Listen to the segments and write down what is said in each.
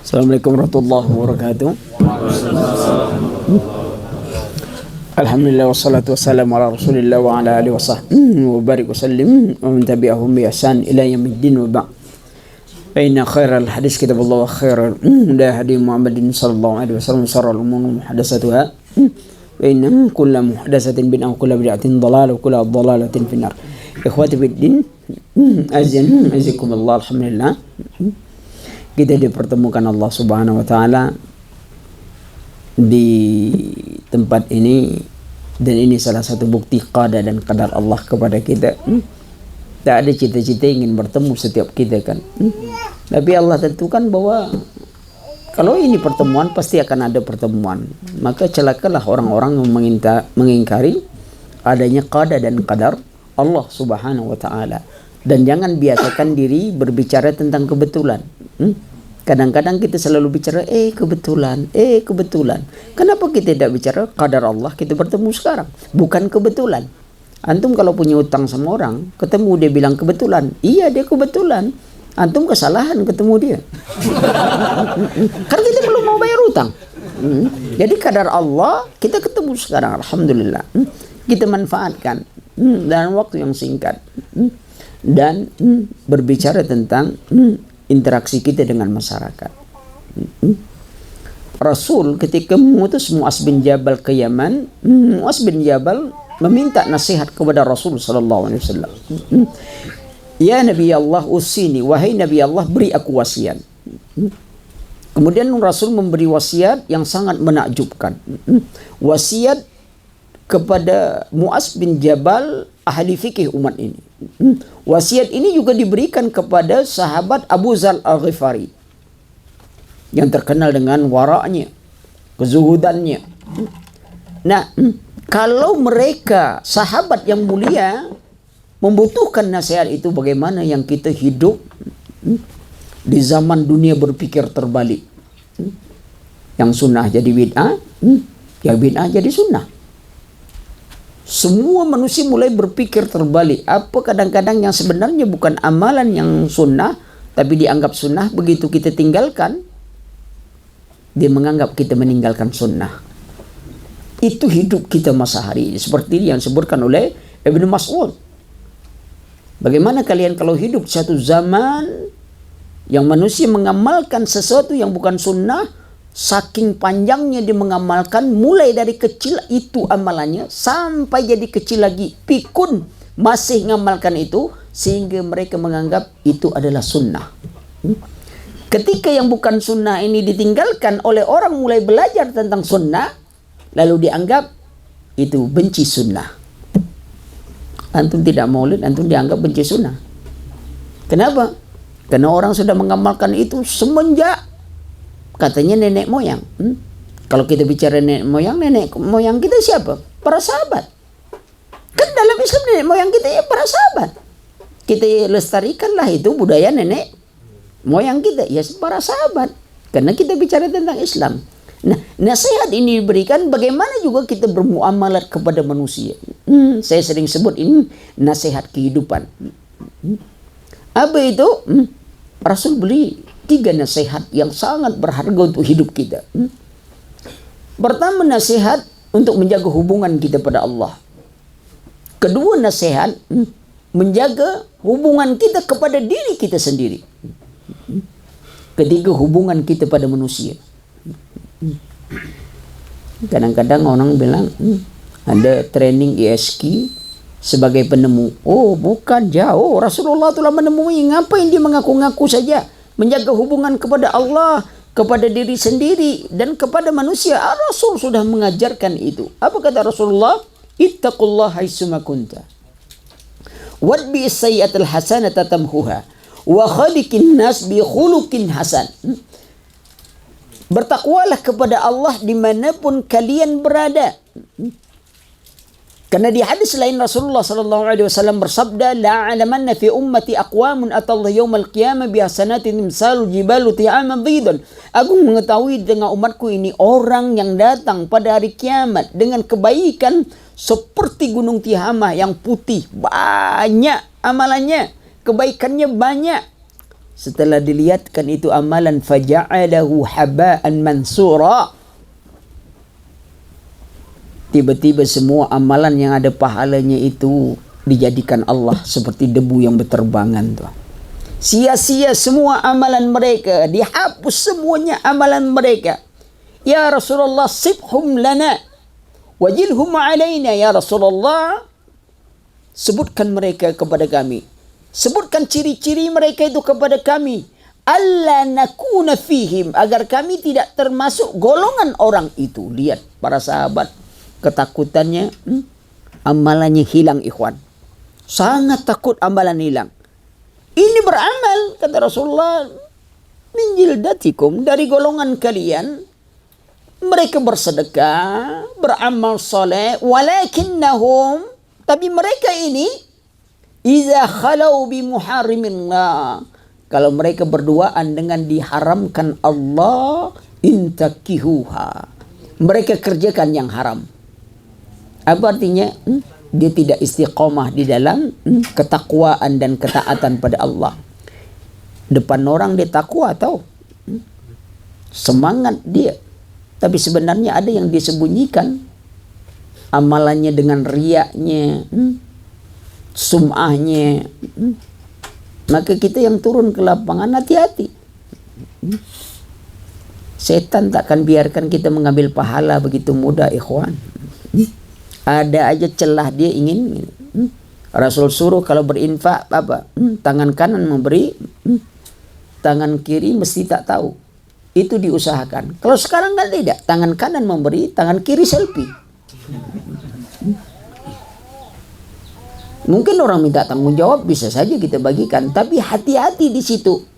Assalamualaikum warahmatullahi wabarakatuh. Alhamdulillah wassalatu wassalamu ala Rasulillah wa ala alihi wasahbihi wa barik wa sallim wa man tabi'ahum bi ihsan ila yaumiddin wa ba'd. Fa inna khairal hadis kitabullah wa khairal hadi Muhammadin sallallahu alaihi wasallam syarrul umuri muhdatsatuha wa inna kulla muhdatsatin bid'ah wa kulla bid'atin dhalalah wa kulla dhalalatin finnar. Ikhwati fid din, azikumullah. Alhamdulillah kita dipertemukan Allah Subhanahu wa taala di tempat ini, dan ini salah satu bukti qada dan qadar Allah kepada kita. Tak ada cita-cita ingin bertemu setiap kita kan. Tapi Allah tentukan bahwa kalau ini pertemuan pasti akan ada pertemuan. Maka celakalah orang-orang yang mengingkari adanya qada dan qadar Allah Subhanahu wa taala. Dan jangan biasakan diri berbicara tentang kebetulan. Kadang-kadang kita selalu bicara kebetulan. Kenapa kita tidak bicara qadar Allah kita bertemu sekarang? Bukan kebetulan. Antum kalau punya utang sama orang, ketemu dia bilang kebetulan. Iya, dia kebetulan. Antum kesalahan ketemu dia. Karena kita belum mau bayar utang. Jadi qadar Allah kita ketemu sekarang, alhamdulillah. Kita manfaatkan dalam waktu yang singkat. Dan berbicara tentang interaksi kita dengan masyarakat. Rasul ketika mengutus Mu'adz bin Jabal ke Yaman, Mu'adz bin Jabal meminta nasihat kepada Rasul sallallahu alaihi wasallam. Ya Nabi Allah, usini, wahai Nabi Allah, beri aku wasiat. Kemudian Rasul memberi wasiat yang sangat menakjubkan. Wasiat kepada Mu'adz bin Jabal, ahli fikih umat ini. Wasiat ini juga diberikan kepada sahabat Abu Dzar Al-Ghifari yang terkenal dengan waraknya, kezuhudannya. Nah, kalau mereka sahabat yang mulia membutuhkan nasihat itu, bagaimana yang kita hidup di zaman dunia berpikir terbalik? Yang sunnah jadi bid'ah, yang bid'ah jadi sunnah. Semua manusia mulai berpikir terbalik. Apa kadang-kadang yang sebenarnya bukan amalan yang sunnah, tapi dianggap sunnah, begitu kita tinggalkan, dia menganggap kita meninggalkan sunnah. Itu hidup kita masa hari ini. Seperti yang disebutkan oleh Ibnu Mas'ud. Bagaimana kalian kalau hidup satu zaman yang manusia mengamalkan sesuatu yang bukan sunnah, saking panjangnya dia mengamalkan, mulai dari kecil itu amalannya sampai jadi kecil lagi, pikun masih mengamalkan itu, sehingga mereka menganggap itu adalah sunnah. Ketika yang bukan sunnah ini ditinggalkan oleh orang mulai belajar tentang sunnah, lalu dianggap itu benci sunnah. Antum tidak maulid, antum dianggap benci sunnah. Kenapa? Karena orang sudah mengamalkan itu semenjak katanya nenek moyang. Kalau kita bicara nenek moyang kita siapa? Para sahabat. Kan dalam Islam nenek moyang kita ya para sahabat. Kita lestarikanlah itu budaya nenek moyang kita, ya para sahabat. Karena kita bicara tentang Islam. Nah, nasihat ini diberikan bagaimana juga kita bermuamalat kepada manusia. Saya sering sebut ini nasihat kehidupan. Apa itu? Rasul beli 3 nasihat yang sangat berharga untuk hidup kita. Pertama, nasihat untuk menjaga hubungan kita pada Allah. Kedua, nasihat menjaga hubungan kita kepada diri kita sendiri. Ketiga, hubungan kita pada manusia. Kadang-kadang orang bilang ada training ISQ sebagai penemu. Oh, bukan, jauh. Rasulullah telah menemui. Ngapain dia mengaku-ngaku saja? Menjaga hubungan kepada Allah, kepada diri sendiri, dan kepada manusia. Rasul sudah mengajarkan itu. Apa kata Rasulullah? Ittaqullah haitsuma kunta. Wadbi as-sayyi'atal hasanata tamhuha. Wa khaliqin nas bi khuluqin hasan. Bertakwalah kepada Allah dimanapun kalian berada. Karena di hadis lain Rasulullah sallallahu alaihi wasallam bersabda, la alamanna fi ummati aqwamun atallahu yaumal qiyamah bi hasanatin misalul jibalu ti'aman dhidan. Aku mengetahui dengan umatku ini orang yang datang pada hari kiamat dengan kebaikan seperti gunung Tihamah yang putih, banyak amalannya, kebaikannya banyak. Setelah dilihatkan itu amalan, faja'alahu haba'an mansura. Tiba-tiba semua amalan yang ada pahalanya itu dijadikan Allah seperti debu yang berterbangan tuh. Sia-sia semua amalan mereka, dihapus semuanya amalan mereka. Ya Rasulullah, sibhum lana wajilhum alaina. Ya Rasulullah, sebutkan mereka kepada kami, sebutkan ciri-ciri mereka itu kepada kami, alla nakuna fihim, agar kami tidak termasuk golongan orang itu. Lihat para sahabat, ketakutannya, amalannya hilang, ikhwan. Sangat takut amalan hilang. Ini beramal, kata Rasulullah, min jildatikum, dari golongan kalian. Mereka bersedekah, beramal soleh, walakinnahum, tapi mereka ini, iza khalau bi muharimillah, kalau mereka berduaan dengan diharamkan Allah, intakihuha, mereka kerjakan yang haram. Apa artinya? Dia tidak istiqomah di dalam ketakwaan dan ketaatan pada Allah. Depan orang dia takwa atau semangat dia, tapi sebenarnya ada yang disembunyikan amalannya dengan riaknya, sum'ahnya. Maka kita yang turun ke lapangan, hati-hati. Setan tak akan biarkan kita mengambil pahala begitu mudah, ikhwan. Ada aja celah dia ingin. Rasul suruh kalau berinfak apa? Tangan kanan memberi, tangan kiri mesti tak tahu. Itu diusahakan. Kalau sekarang kan tidak, tangan kanan memberi, tangan kiri selfie. Mungkin orang minta tanggung jawab, bisa saja kita bagikan, tapi hati-hati di situ.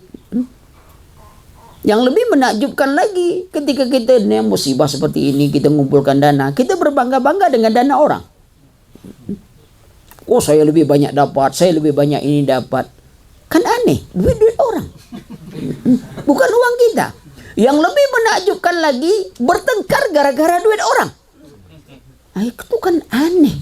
Yang lebih menakjubkan lagi, ketika kita musibah seperti ini, kita mengumpulkan dana, kita berbangga-bangga dengan dana orang. Oh, saya lebih banyak dapat, saya lebih banyak ini dapat. Kan aneh, duit-duit orang. Bukan uang kita. Yang lebih menakjubkan lagi, bertengkar gara-gara duit orang. Nah, itu kan aneh.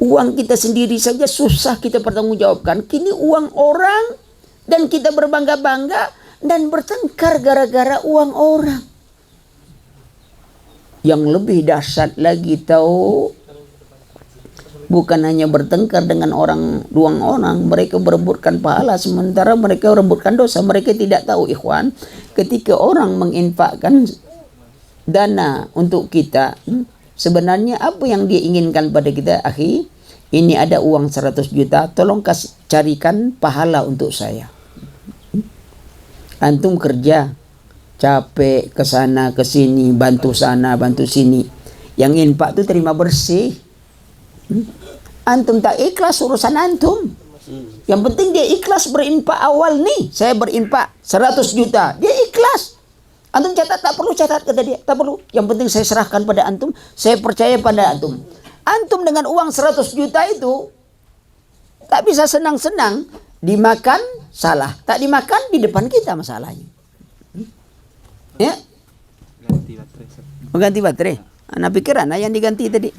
Uang kita sendiri saja susah kita pertanggungjawabkan. Kini uang orang, dan kita berbangga-bangga, dan bertengkar gara-gara uang orang. Yang lebih dahsyat lagi tahu, bukan hanya bertengkar dengan uang orang, mereka berebutkan pahala sementara mereka berebutkan dosa. Mereka tidak tahu, ikhwan, ketika orang menginfakkan dana untuk kita, sebenarnya apa yang dia inginkan pada kita? Akhi, ini ada uang 100 juta, tolong carikan pahala untuk saya. Antum kerja, capek ke sana ke sini, bantu sana bantu sini. Yang infak itu terima bersih. Antum tak ikhlas urusan antum. Yang penting dia ikhlas berinfak awal nih. Saya berinfak 100 juta, dia ikhlas. Antum catat, tak perlu catat, kata dia, tak perlu. Yang penting saya serahkan pada antum, saya percaya pada antum. Antum dengan uang 100 juta itu tak bisa senang-senang. Dimakan salah, tak dimakan di depan kita masalahnya. Ya? Ganti baterai. Anak pikiran yang diganti tadi.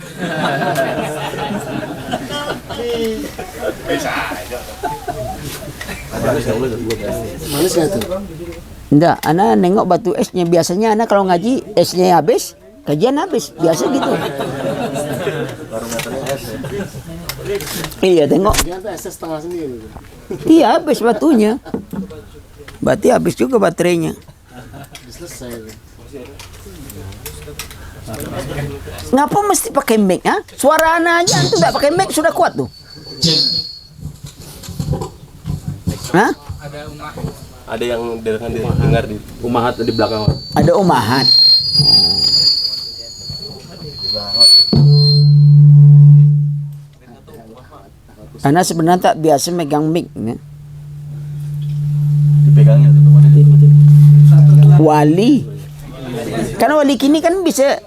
Manis nggak tuh? Enggak, anak nengok batu esnya. Biasanya anak kalau ngaji esnya habis, kajian habis, biasa gitu. Iya, tengok. Setengah sendiri. Iya, habis batunya. Berarti habis juga baterainya. Selesai. Ngapa mesti pakai mic? Ha? Suara anak aja tuh nggak pakai mic sudah kuat tuh. Hah? Ada yang dengar di umahat di belakang. Ada umahat. Karena sebenarnya tak biasa megang mic. Ya. Dipegangnya. Wali. Karena wali kini kan bisa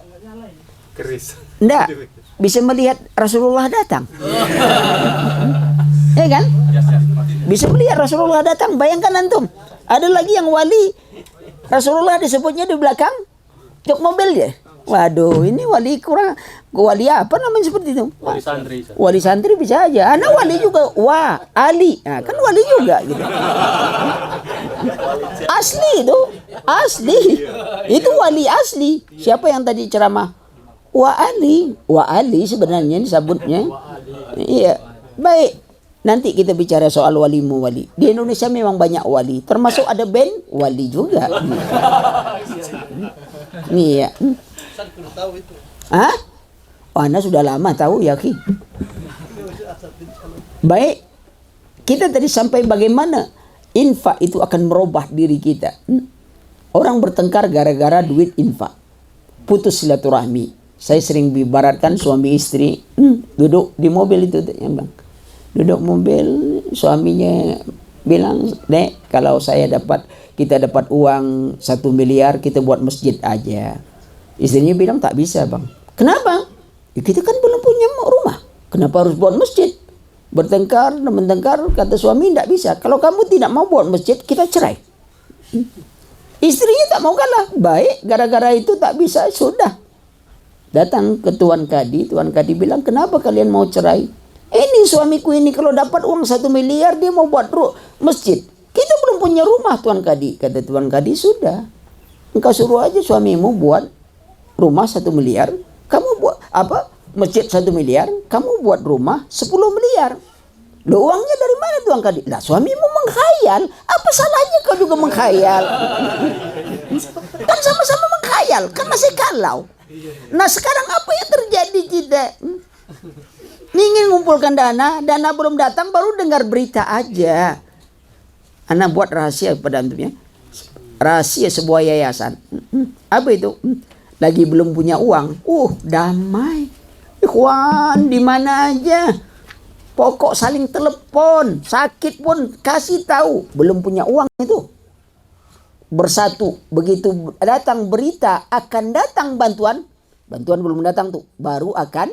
Keris. enggak, bisa melihat Rasulullah datang. Ya kan? Bisa melihat Rasulullah datang. Bayangkan antum, ada lagi yang wali Rasulullah disebutnya di belakang jok mobil ya. Waduh, ini wali kurang, wali apa namanya seperti itu? Wali santri. Wali santri bisa aja. Anak wali juga, wah Ali, nah, kan wali juga gitu. Asli itu, asli. Itu wali asli. Siapa yang tadi ceramah? Wah Ali sebenarnya disebutnya. Iya, baik. Nanti kita bicara soal wali muwali. Di Indonesia memang banyak wali, termasuk ada band wali juga. Iya. Hah? Oh, Anda sudah lama tahu ya, Ki. Baik. Kita tadi sampai bagaimana infak itu akan merubah diri kita. Orang bertengkar gara-gara duit infak. Putus silaturahmi. Saya sering ibaratkan suami istri duduk di mobil itu, yang bilang, duduk mobil, suaminya bilang, "Dek, kalau kita dapat uang 1 miliar, kita buat masjid aja." Istrinya bilang, "Tak bisa, Bang." "Kenapa?" "Ya, kita kan belum punya rumah. Kenapa harus buat masjid?" Bertengkar dan bertengkar, kata suami, "Tidak bisa. Kalau kamu tidak mau buat masjid, kita cerai." Istrinya tak mau kalah. Baik, gara-gara itu tak bisa, sudah. Datang ke Tuan Kadi bilang, "Kenapa kalian mau cerai?" "Ini suamiku ini kalau dapat uang 1 miliar, dia mau buat masjid. Kita belum punya rumah, Tuan Kadi." Kata Tuan Kadi, "Sudah. Engkau suruh aja suamimu buat rumah 1 miliar. Kamu buat apa? Masjid 1 miliar. Kamu buat rumah 10 miliar. Loh, uangnya dari mana, Tuan Kadi?" "Lah, suamimu menghayal. Apa salahnya kau juga menghayal? Kan sama-sama menghayal. Kan masih kalau. Nah, sekarang apa yang terjadi kita? Ingin mengumpulkan dana belum datang, baru dengar berita aja. Anak buat rahasia pada antumnya. Rahasia sebuah yayasan. Apa itu? Lagi belum punya uang. Damai. Ikhwan, di mana aja. Pokok saling telepon. Sakit pun kasih tahu. Belum punya uang itu. Bersatu. Begitu datang berita akan datang bantuan belum datang tuh, baru akan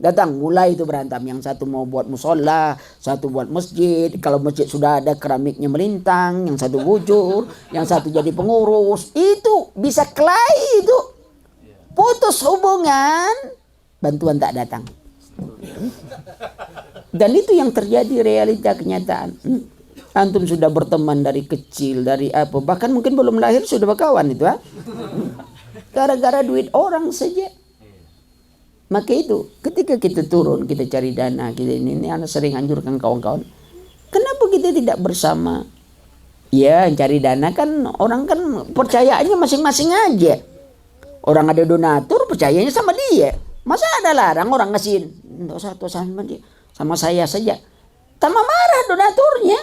datang. Mulai itu berantem, yang satu mau buat musola, satu buat masjid. Kalau masjid sudah ada keramiknya melintang, yang satu bujur, yang satu jadi pengurus. Itu bisa kelahi itu. Putus hubungan, bantuan tak datang. Dan itu yang terjadi, realita kenyataan. Antum sudah berteman dari kecil, dari apa, bahkan mungkin belum lahir sudah berkawan itu, ha? Gara-gara duit orang saja. Maka itu, ketika kita turun, kita cari dana, kita ini anak sering anjurkan kawan-kawan, kenapa kita tidak bersama? Ya, cari dana kan, orang kan percayaannya masing-masing aja. Orang ada donatur, percayanya sama dia. Masa ada larang orang ngasihin? Enggak usah sama saya saja. Tambah marah donaturnya.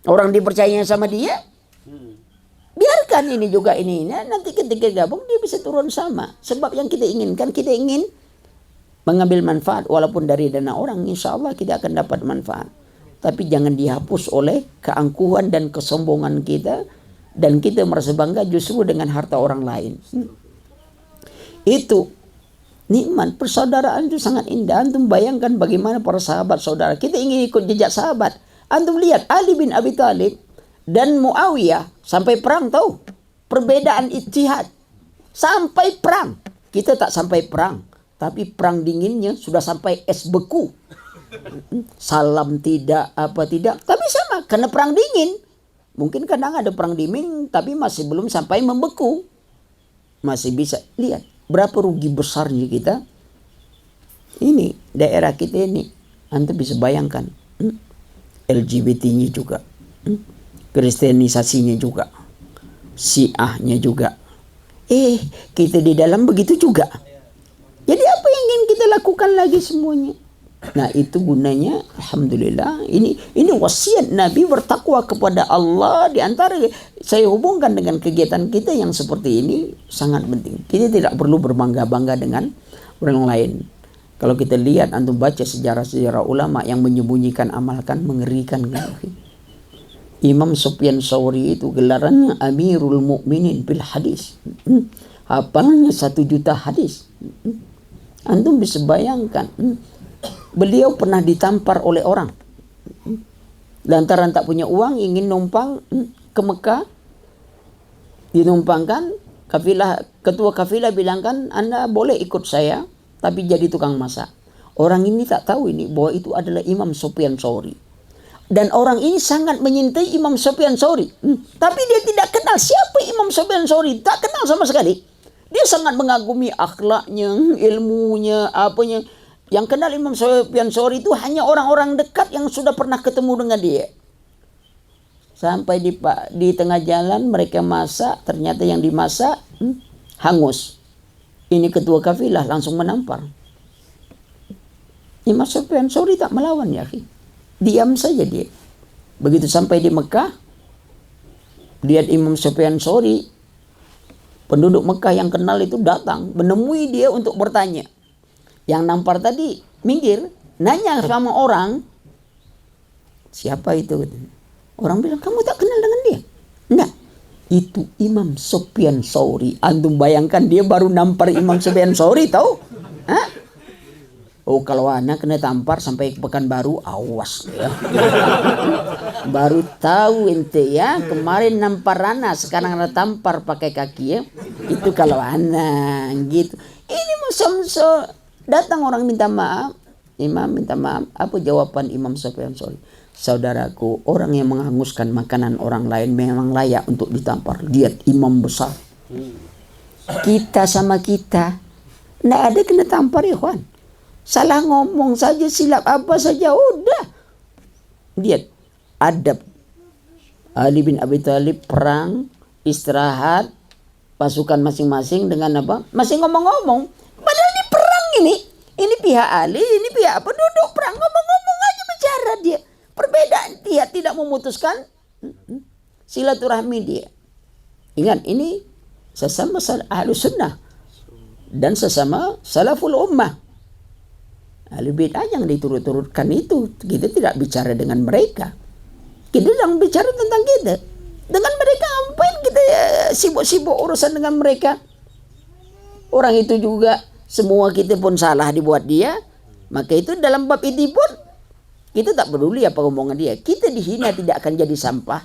Orang dipercayanya sama dia. Biarkan ini juga ini. Nanti ketika gabung dia bisa turun sama. Sebab yang kita inginkan, kita ingin mengambil manfaat. Walaupun dari dana orang, insya Allah kita akan dapat manfaat. Tapi jangan dihapus oleh keangkuhan dan kesombongan kita. Dan kita merasa bangga justru dengan harta orang lain. Itu nikmat persaudaraan itu sangat indah. Antum bayangkan bagaimana para sahabat saudara. Kita ingin ikut jejak sahabat. Antum lihat Ali bin Abi Thalib dan Muawiyah sampai perang, tahu? Perbedaan ijtihad. Sampai perang. Kita tak sampai perang. Tapi perang dinginnya sudah sampai es beku. Salam tidak, apa tidak. Tapi sama, karena perang dingin. Mungkin kadang ada perang dingin, tapi masih belum sampai membeku. Masih bisa. Lihat, berapa rugi besarnya kita. Ini, daerah kita ini. Antum bisa bayangkan. LGBT-nya juga. Kristenisasinya juga. Syiahnya juga. Kita di dalam begitu juga. Jadi apa yang ingin kita lakukan lagi semuanya? Nah, itu gunanya, alhamdulillah, ini wasiat Nabi bertakwa kepada Allah. Di antara saya hubungkan dengan kegiatan kita yang seperti ini sangat penting. Kita tidak perlu berbangga-bangga dengan orang lain. Kalau kita lihat, antum baca sejarah-sejarah ulama yang menyembunyikan amalkan, mengerikan. Imam Sufyan Tsauri itu gelarannya Amirul Mukminin bil hadis. Hafalannya 1 juta hadis. Antum bisa bayangkan. Beliau pernah ditampar oleh orang. Lantaran tak punya uang, ingin numpang ke Mekah. Dinumpangkan, kafilah Ketua kafilah bilang kan, Anda boleh ikut saya, tapi jadi tukang masak. Orang ini tak tahu ini bahwa itu adalah Imam Sufyan Tsauri. Dan orang ini sangat menyintai Imam Sufyan Tsauri. Tapi dia tidak kenal siapa Imam Sufyan Tsauri. Tak kenal sama sekali. Dia sangat mengagumi akhlaknya, ilmunya, apanya. Yang kenal Imam Sufyan Tsauri itu hanya orang-orang dekat yang sudah pernah ketemu dengan dia. Sampai di tengah jalan mereka masak, ternyata yang dimasak hangus. Ini ketua kafilah langsung menampar. Imam Sufyan Tsauri tak melawan ya, akhi. Diam saja dia. Begitu sampai di Mekah, lihat Imam Sufyan Tsauri, penduduk Mekah yang kenal itu datang menemui dia untuk bertanya. Yang nampar tadi minggir, nanya sama orang, siapa itu? Orang bilang, kamu tak kenal dengan dia? Enggak, itu Imam Sufyan Tsauri. Antum bayangkan dia baru nampar Imam Sufyan Tsauri, tahu? Hah? Oh, kalau anak kena tampar sampai ke Pekanbaru, awas ya. Baru tahu ente ya, kemarin nampar Rana, sekarang ada tampar pakai kaki ya. Itu kalau anak gitu. Ini musuh datang orang minta maaf, Imam minta maaf. Apa jawaban Imam Sufyan Tsauri? Saudaraku, orang yang menghanguskan makanan orang lain memang layak untuk ditampar. Lihat imam besar. Kita sama kita, nggak ada kena tampar ya kawan. Salah ngomong saja, silap apa saja, udah. Lihat, adab. Ali bin Abi Thalib perang, istirahat, pasukan masing-masing dengan apa? Masih ngomong-ngomong. Padahal ini perang ini. Ini pihak Ali, ini pihak apa? Duduk perang, ngomong-ngomong aja bicara dia. Perbedaan dia tidak memutuskan silaturahmi dia. Ingat, ini sesama Ahlus Sunnah dan sesama Salaful Ummah. Ahli bid'ah yang diturut-turutkan itu, kita tidak bicara dengan mereka. Kita sedang bicara tentang kita. Dengan mereka ngapain kita sibuk-sibuk urusan dengan mereka? Orang itu juga semua kita pun salah dibuat dia. Maka itu dalam bab itu pun kita tak peduli apa omongan dia. Kita dihina tidak akan jadi sampah,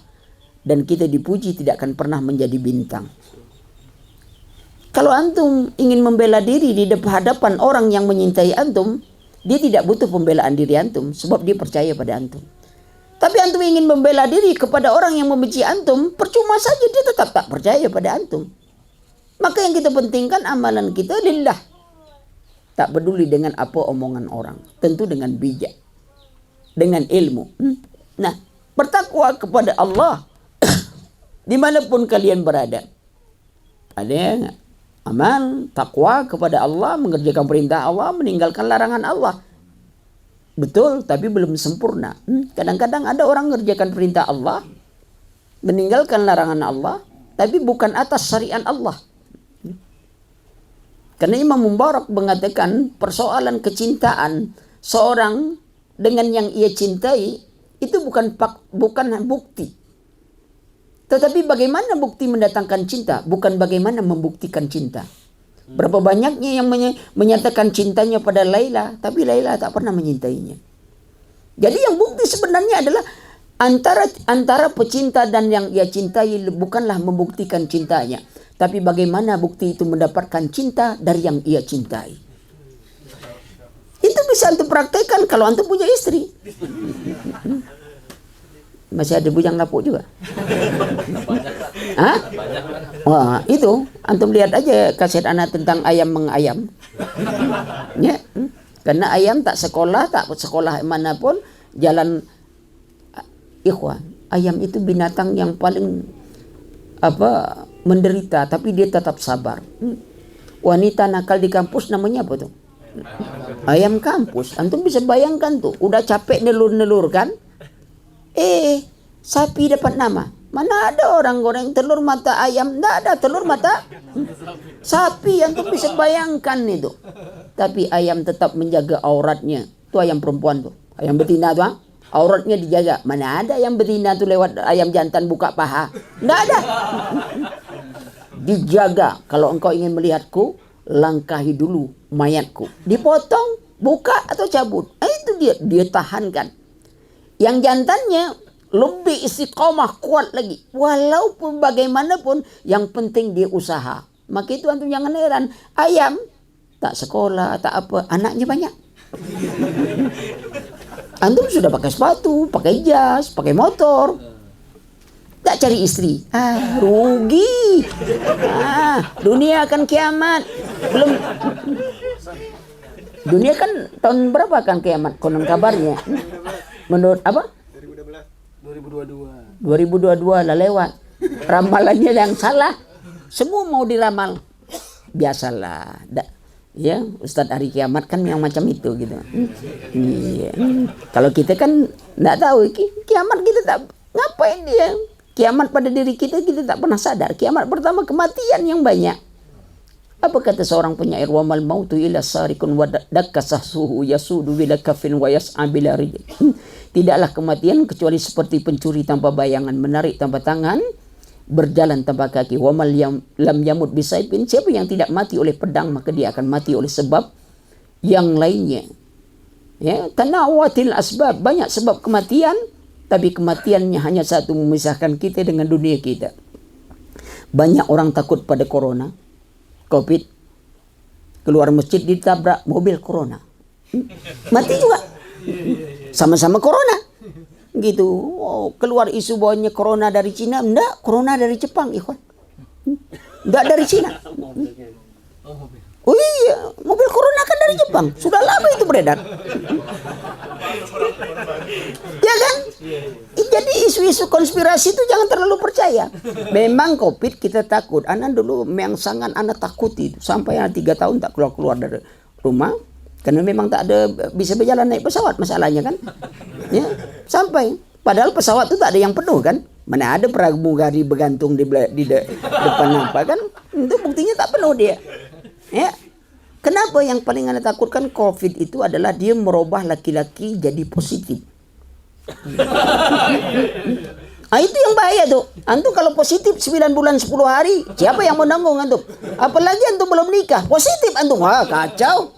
dan kita dipuji tidak akan pernah menjadi bintang. Kalau antum ingin membela diri di hadapan orang yang menyintai antum, dia tidak butuh pembelaan diri antum, sebab dia percaya pada antum. Tapi antum ingin membela diri kepada orang yang membenci antum, percuma saja, dia tetap tak percaya pada antum. Maka yang kita pentingkan amalan kita lillah. Tak peduli dengan apa omongan orang, tentu dengan bijak, dengan ilmu. Nah, bertakwa kepada Allah dimanapun kalian berada. Ada yang amal, takwa kepada Allah, mengerjakan perintah Allah, meninggalkan larangan Allah. Betul, tapi belum sempurna. Kadang-kadang ada orang mengerjakan perintah Allah, meninggalkan larangan Allah, tapi bukan atas syariat Allah. Karena Imam Mubarak mengatakan persoalan kecintaan seorang dengan yang ia cintai itu bukan bukti. Tetapi bagaimana bukti mendatangkan cinta, bukan bagaimana membuktikan cinta. Berapa banyaknya yang menyatakan cintanya pada Laila, tapi Laila tak pernah menyintainya. Jadi yang bukti sebenarnya adalah antara pecinta dan yang ia cintai bukanlah membuktikan cintanya, tapi bagaimana bukti itu mendapatkan cinta dari yang ia cintai. Itu bisa antum praktekkan kalau antum punya istri. Masih ada bujang lapuk juga. Hah? Wah, itu antum lihat aja kaset anak tentang ayam mengayam. Ya, karena ayam tak sekolah manapun jalan. Ikhwan, ayam itu binatang yang paling menderita, tapi dia tetap sabar. Wanita nakal di kampus namanya apa tuh? Ayam kampus. Antum bisa bayangkan tuh, udah capek nelur-nelur kan? Sapi dapat nama. Mana ada orang goreng telur mata ayam? Nggak ada telur mata sapi. Antum bisa bayangkan itu. Tapi ayam tetap menjaga auratnya. Itu ayam perempuan tuh. Ayam betina tuh. Auratnya dijaga. Mana ada ayam betina tuh lewat ayam jantan buka paha? Nggak ada. Dijaga. Kalau engkau ingin melihatku, langkahi dulu mayatku. Dipotong, buka atau cabut. Itu dia tahankan. Yang jantannya lebih istiqomah, kuat lagi. Walaupun bagaimanapun, yang penting dia usaha. Maka itu antum jangan heran. Ayam tak sekolah, tak apa, anaknya banyak. Antum sudah pakai sepatu, pakai jas, pakai motor, tak cari istri. Rugi. Dunia akan kiamat. Belum. Dunia kan tahun berapa kan kiamat? Konon kabarnya. Menurut apa? 2022. 2022 lah lewat. Ramalannya yang salah. Semua mau diramal. Biasalah. Ya, Ustadz hari kiamat kan yang macam itu gitu. Iya. Kalau kita kan enggak tahu kiamat, kita tak ngapain dia. Kiamat pada diri kita tak pernah sadar. Kiamat pertama kematian yang banyak. Apa kata seorang penyair, wa mal mautu illa sarikun wa dakasasuhu yasudu bila kafin wa yas'a bila rijl. Tidaklah kematian kecuali seperti pencuri tanpa bayangan, menarik tanpa tangan, berjalan tanpa kaki. Wa mal lam yamut bisaifin, siapa yang tidak mati oleh pedang maka dia akan mati oleh sebab yang lainnya. Ya, tanawatil asbab, banyak sebab kematian, tapi kematiannya hanya satu, memisahkan kita dengan dunia kita. Banyak orang takut pada corona, COVID, keluar masjid ditabrak mobil corona, mati juga, sama-sama corona. Gitu. Oh, keluar isu bahwanya corona dari Cina. Enggak, corona dari Jepang, ikhwan. Enggak dari Cina. Oh iya, mobil corona kan dari Jepang. Sudah lama itu beredar. Ya kan? Jadi isu-isu konspirasi itu jangan terlalu percaya. Memang COVID kita takut. Anak dulu yang sangat anak takut itu. Sampai 3 tahun tak keluar dari rumah. Karena memang tak ada bisa berjalan naik pesawat masalahnya kan. Ya, sampai padahal pesawat itu tak ada yang penuh kan. Mana ada pramugari bergantung di depan apa kan. Itu buktinya tak penuh dia. Ya. Kenapa yang paling anda takutkan COVID itu adalah dia merubah laki-laki jadi positif. Itu yang bahaya tuh. Antum kalau positif 9 bulan 10 hari, siapa yang menanggung antum? Apalagi antum belum nikah, positif antum, wah kacau.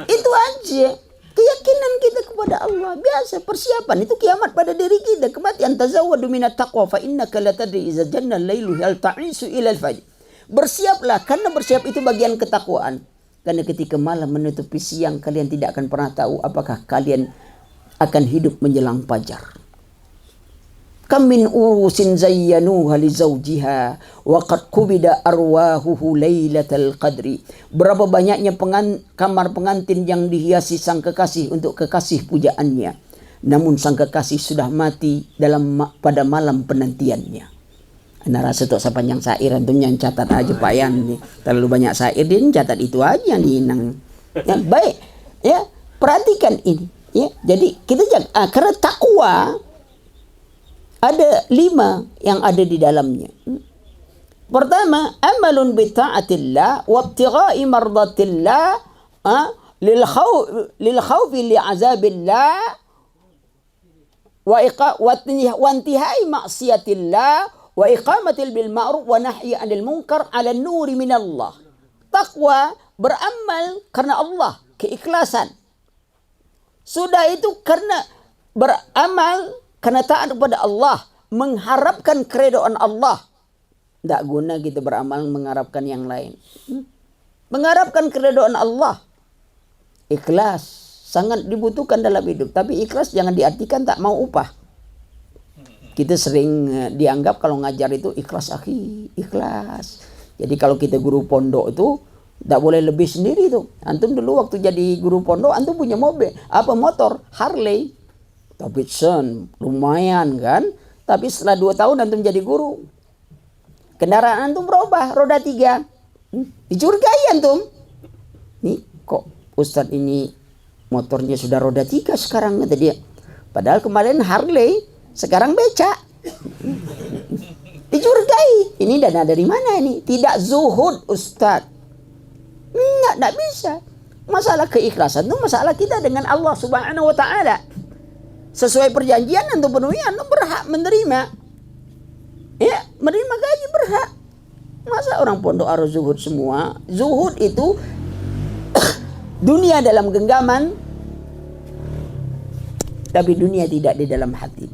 Itu aja keyakinan kita kepada Allah. Biasa persiapan itu kiamat pada diri kita. Kematian tazawwadu minat taqwa fa innaka la tadri iza janna al-lailu hal ta'isu ila al-fajr. Bersiaplah karena bersiap itu bagian ketakwaan. Karena ketika malam menutupi siang kalian tidak akan pernah tahu apakah kalian akan hidup menjelang fajar. Kam min urusin zayyanuha li zawjiha wa qad qubida arwahuhu lailatal qadri. Berapa banyaknya kamar pengantin yang dihiasi sang kekasih untuk kekasih pujaannya. Namun sang kekasih sudah mati pada malam penantiannya. Anda rasa tu sepanjang syair antum yang catat aja Pak Yan nih. Terlalu banyak syair dia catat itu aja yang diinang. Ya, baik. Ya, perhatikan ini. Ya, jadi kita jangan karena takwa ada 5 yang ada di dalamnya. Pertama, amalun bi ta'atillah wa ibtigha'i mardatillah lil khawfi li azabillah wa intihai maksiatillah wa iqamatil bil ma'ruf wa nahyi 'anil munkar 'ala nuri minallah. Takwa beramal karena Allah, keikhlasan. Sudah itu karena beramal karena taat kepada Allah, mengharapkan keridhaan Allah. Tidak guna kita beramal mengharapkan yang lain. Mengharapkan keridhaan Allah. Ikhlas sangat dibutuhkan dalam hidup, tapi ikhlas jangan diartikan tak mau upah. Kita sering dianggap kalau ngajar itu ikhlas akhi, ikhlas. Jadi kalau kita guru pondok itu tidak boleh lebih sendiri tuh. Antum dulu waktu jadi guru pondok antum punya motor Harley Davidson, lumayan kan. Tapi setelah 2 tahun antum jadi guru, kendaraan antum berubah, roda 3. Dicurigai antum. Nih kok Ustadz ini motornya sudah roda 3 sekarang, kata dia. Padahal kemarin Harley, sekarang becak. Dicurigai. Ini dana dari mana ini? Tidak zuhud Ustadz. Enggak bisa. Masalah keikhlasan itu masalah kita dengan Allah Subhanahu wa taala. Sesuai perjanjian antum penuhi, antum berhak menerima. Ya, menerima gaji berhak. Masa orang pondok harus zuhud semua? Zuhud itu dunia dalam genggaman, tapi dunia tidak di dalam hati.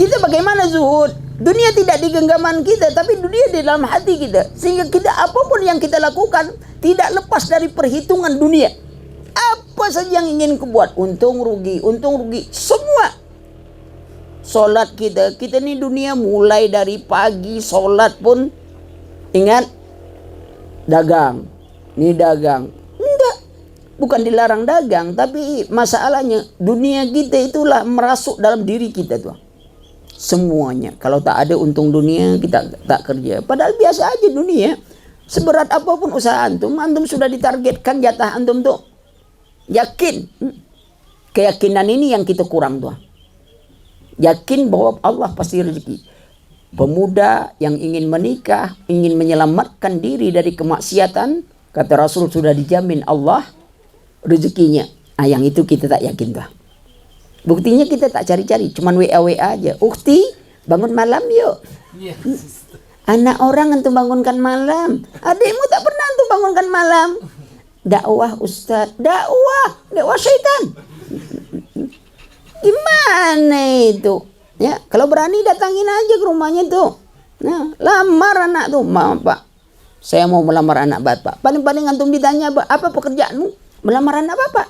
Kita bagaimana zuhud? Dunia tidak di genggaman kita, tapi dunia di dalam hati kita. Sehingga kita apapun yang kita lakukan tidak lepas dari perhitungan dunia. Apa saja yang ingin kubuat, untung rugi, semua. Solat kita ni dunia mulai dari pagi solat pun ingat dagang. Ini dagang. Enggak. Bukan dilarang dagang, tapi masalahnya dunia kita itulah merasuk dalam diri kita tuh. Semuanya. Kalau tak ada untung dunia, kita tak kerja. Padahal biasa aja dunia. Seberat apapun usaha antum sudah ditargetkan jatah antum tuh. Yakin. Keyakinan ini yang kita kurang tuh. Yakin bahwa Allah pasti rezeki. Pemuda yang ingin menikah, ingin menyelamatkan diri dari kemaksiatan, kata Rasul sudah dijamin Allah rezekinya. Yang itu kita tak yakin tuh. Buktinya kita tak cari-cari, cuman WA aja. Ukti, bangun malam yuk. Anak orang antum bangunkan malam. Adikmu tak pernah antum bangunkan malam. Dakwah Ustaz, dakwah syaitan. Gimana itu? Ya, kalau berani datangin aja ke rumahnya tuh. Nah, lamar anak tuh, "Ma, Pak, saya mau melamar anak Bapak." Paling-paling antum ditanya, "Apa pekerjaanmu?" "Melamar anak Bapak."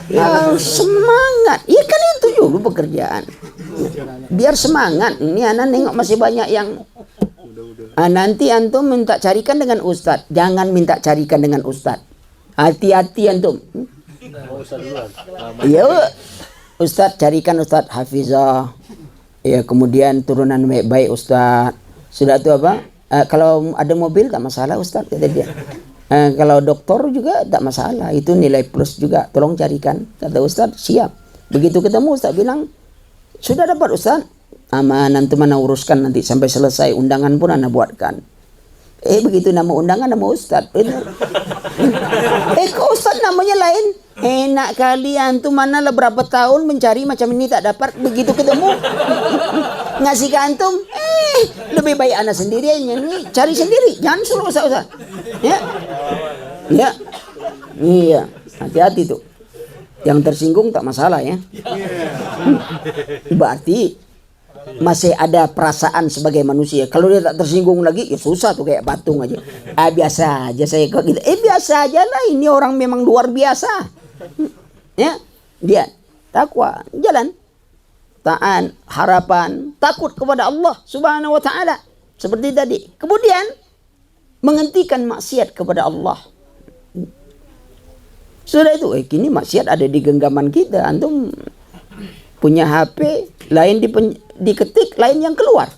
Ya, semangat. Ya kan itu juga pekerjaan. Biar semangat. Ini anak nengok masih banyak yang nanti antum minta carikan dengan ustadz. Jangan minta carikan dengan ustadz. Hati-hati antum. Iya, ustadz carikan ustadz hafizah. Ya, kemudian turunan baik ustadz. Sudah itu apa? Kalau ada mobil tak masalah ustadz, kata dia. Kalau doktor juga tak masalah, itu nilai plus juga, tolong carikan, kata ustadz. Siap. Begitu ketemu ustadz bilang, sudah dapat ustadz, aman, nanti mana uruskan nanti sampai selesai, undangan pun anda buatkan. Begitu nama undangan nama ustadz, benar. Kok ustadz namanya lain? Enak kali antum mana lah berapa tahun mencari macam ini tak dapat, begitu ketemu ngasih ke antum, lebih baik anak sendiri aja nih, cari sendiri, jangan suruh ustaz. Ya, iya, hati-hati tuh. Yang tersinggung tak masalah ya. Berarti masih ada perasaan sebagai manusia. Kalau dia tak tersinggung lagi, ya susah tuh, kayak patung aja. Biasa aja saya kok gitu. Biasa aja lah, ini orang memang luar biasa. Ya, dia takwa, jalan, taat, harapan, takut kepada Allah Subhanahu wa taala. Seperti tadi. Kemudian menghentikan maksiat kepada Allah. Sudah itu, kini maksiat ada di genggaman kita. Antum punya HP, lain diketik, lain yang keluar.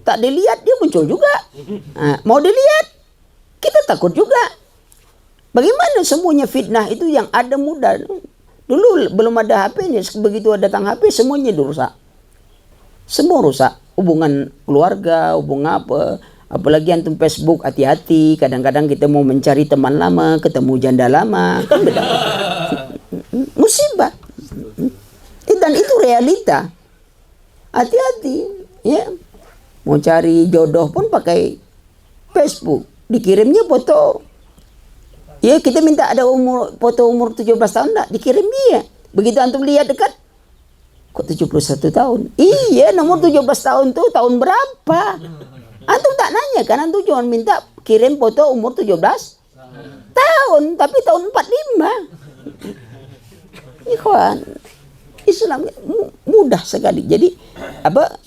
Tak dilihat, dia muncul juga. Mau dilihat, kita takut juga. Bagaimana semuanya fitnah itu yang ada mudah. Dulu belum ada HP ini, begitu datang HP semuanya rusak. Semua rusak. Hubungan keluarga, hubungan apa. Apalagi antum Facebook, hati-hati. Kadang-kadang kita mau mencari teman lama, ketemu janda lama. Kan beda. Musibah. Dan itu realita. Hati-hati. Ya. Mau cari jodoh pun pakai Facebook. Dikirimnya foto. Ya, kita minta ada foto umur 17 tahun enggak, dikirim dia. Begitu antum lihat dekat, kok 71 tahun? Iya, nomor 17 tahun tuh tahun berapa? Antum tak nanya kan, antum cuma minta kirim foto umur 17 tahun, tapi tahun 45. Ikhwan, Islam mudah sekali. Jadi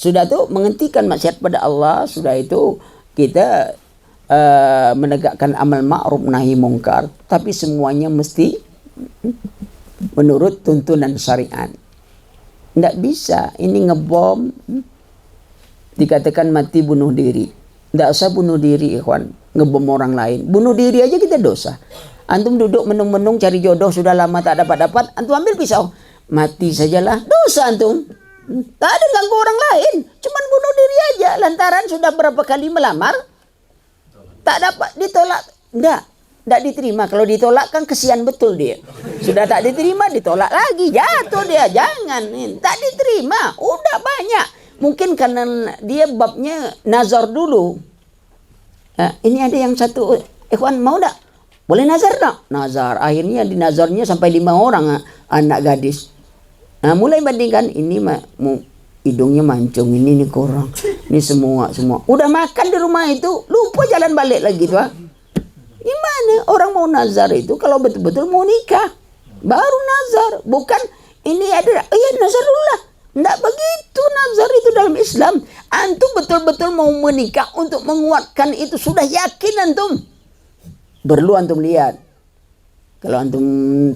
sudah tuh menghentikan maksiat pada Allah, sudah itu kita menegakkan amal ma'ruf nahi mungkar, tapi semuanya mesti menurut tuntunan syariat. Tidak bisa ini ngebom dikatakan mati bunuh diri. Tidak usah bunuh diri, ikhwan, ngebom orang lain. Bunuh diri aja kita dosa. Antum duduk menung-menung cari jodoh sudah lama tak dapat, antum ambil pisau, mati sajalah, dosa antum. Tak ada ganggu orang lain, cuman bunuh diri aja lantaran sudah berapa kali melamar tak dapat, ditolak. Tidak diterima. Kalau ditolak kan kesian betul dia. Sudah tak diterima, ditolak lagi, jatuh dia. Jangan, tak diterima. Udah banyak. Mungkin karena dia babnya nazar dulu. Ini ada yang satu, ikhwan mau tak? Boleh nazar tak? Nazar. Akhirnya di nazarnya sampai 5 orang anak gadis. Nah, mulai bandingkan ini hidungnya mancung, ini kurang, ini semua. Udah makan di rumah itu, lupa jalan balik lagi tuh. Gimana orang mau nazar itu kalau betul-betul mau nikah, baru nazar, bukan ini ada nazarullah. Nggak begitu nazar itu dalam Islam. Antum betul-betul mau menikah untuk menguatkan itu, sudah yakin antum. Perlu antum lihat. Kalau antum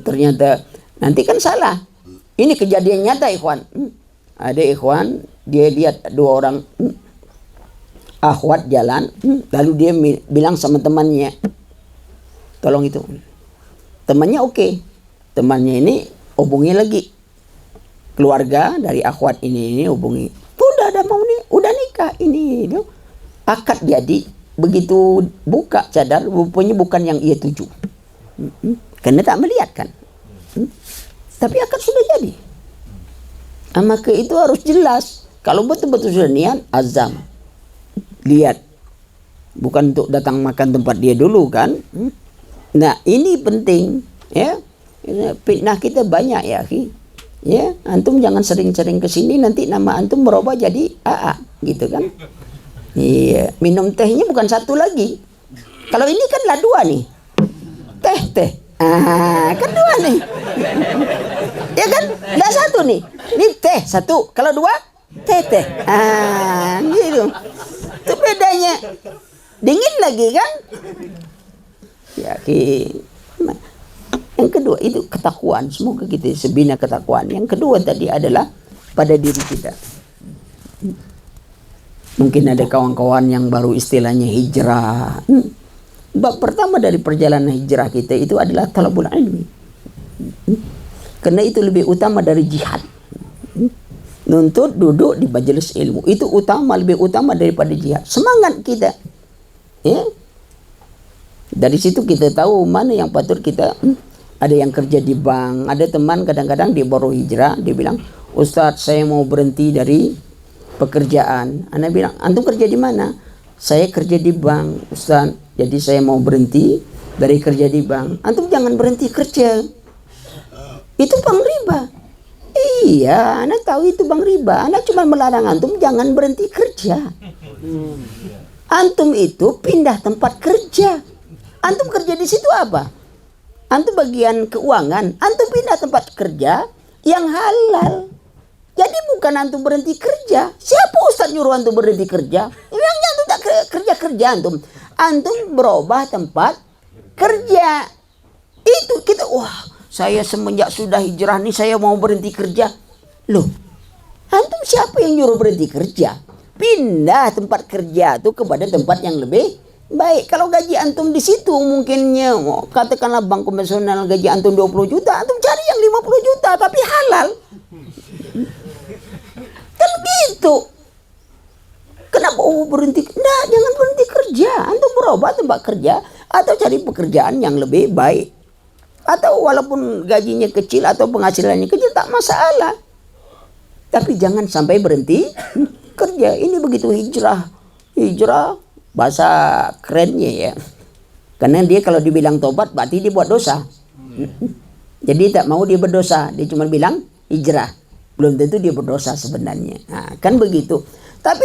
ternyata nanti kan salah. Ini kejadian nyata ikhwan. Ada ikhwan, dia lihat dua orang akhwat jalan, lalu dia bilang sama temannya, tolong itu. Temannya oke. Temannya ini hubungi lagi. Keluarga dari akhwat ini hubungi. Udah ada mau nih, udah nikah ini. Akad jadi. Begitu buka cadar, rupanya bukan yang ia tuju. Karena tak melihat kan. Tapi akad sudah jadi. Maka itu harus jelas. Kalau betul-betul sudah niat, azam. Lihat. Bukan untuk datang makan tempat dia dulu kan. Nah ini penting. Ya, fitnah kita banyak ya. Ya, antum jangan sering-sering kesini, nanti nama antum berubah jadi AA gitu kan. Iya, minum tehnya bukan satu lagi. Kalau ini kan lah dua nih. Teh. Kan dua nih. Ya kan? Nggak satu nih. Ini teh satu. Kalau dua, teh. Gitu. Itu bedanya. Dingin lagi kan? Ya, yang kedua itu ketakwaan. Semoga kita sebina ketakwaan. Yang kedua tadi adalah pada diri kita. Mungkin ada kawan-kawan yang baru istilahnya hijrah. Bab pertama dari perjalanan hijrah kita itu adalah talabul ilmi. Karena itu lebih utama dari jihad. Nuntut duduk di majelis ilmu itu lebih utama daripada jihad. Semangat kita. Ya. Dari situ kita tahu mana yang patut kita. Ada yang kerja di bank, ada teman kadang-kadang dia baru hijrah, dia bilang, "Ustadz, saya mau berhenti dari pekerjaan." Ana bilang, "Antum kerja di mana?" "Saya kerja di bank, Ustadz. Jadi saya mau berhenti dari kerja di bank." "Antum jangan berhenti kerja. Itu bank riba." "Iya, Ana tahu itu bank riba. Ana cuma melarang antum jangan berhenti kerja. Antum itu pindah tempat kerja. Antum kerja di situ apa? Antum bagian keuangan. Antum pindah tempat kerja yang halal. Jadi bukan antum berhenti kerja. Siapa ustaz nyuruh antum berhenti kerja? Memangnya antum tak kerja antum. Antum berubah tempat kerja. Itu kita, wah, saya semenjak sudah hijrah nih saya mau berhenti kerja. Loh, antum siapa yang nyuruh berhenti kerja? Pindah tempat kerja tuh kepada tempat yang lebih baik. Kalau gaji antum di situ mungkinnya katakanlah bank konvensional gaji antum 20 juta, antum cari yang 50 juta tapi halal. Kan gitu. Kenapa berhenti? Nah, jangan berhenti kerja. Antum berubah tempat kerja atau cari pekerjaan yang lebih baik. Atau walaupun gajinya kecil atau penghasilannya kecil tak masalah. Tapi jangan sampai berhenti kerja. Ini begitu hijrah. Hijrah bahasa kerennya ya. Karena dia kalau dibilang tobat berarti dia buat dosa. Jadi tak mau dia berdosa, dia cuma bilang hijrah. Belum tentu dia berdosa sebenarnya. Nah, kan begitu. Tapi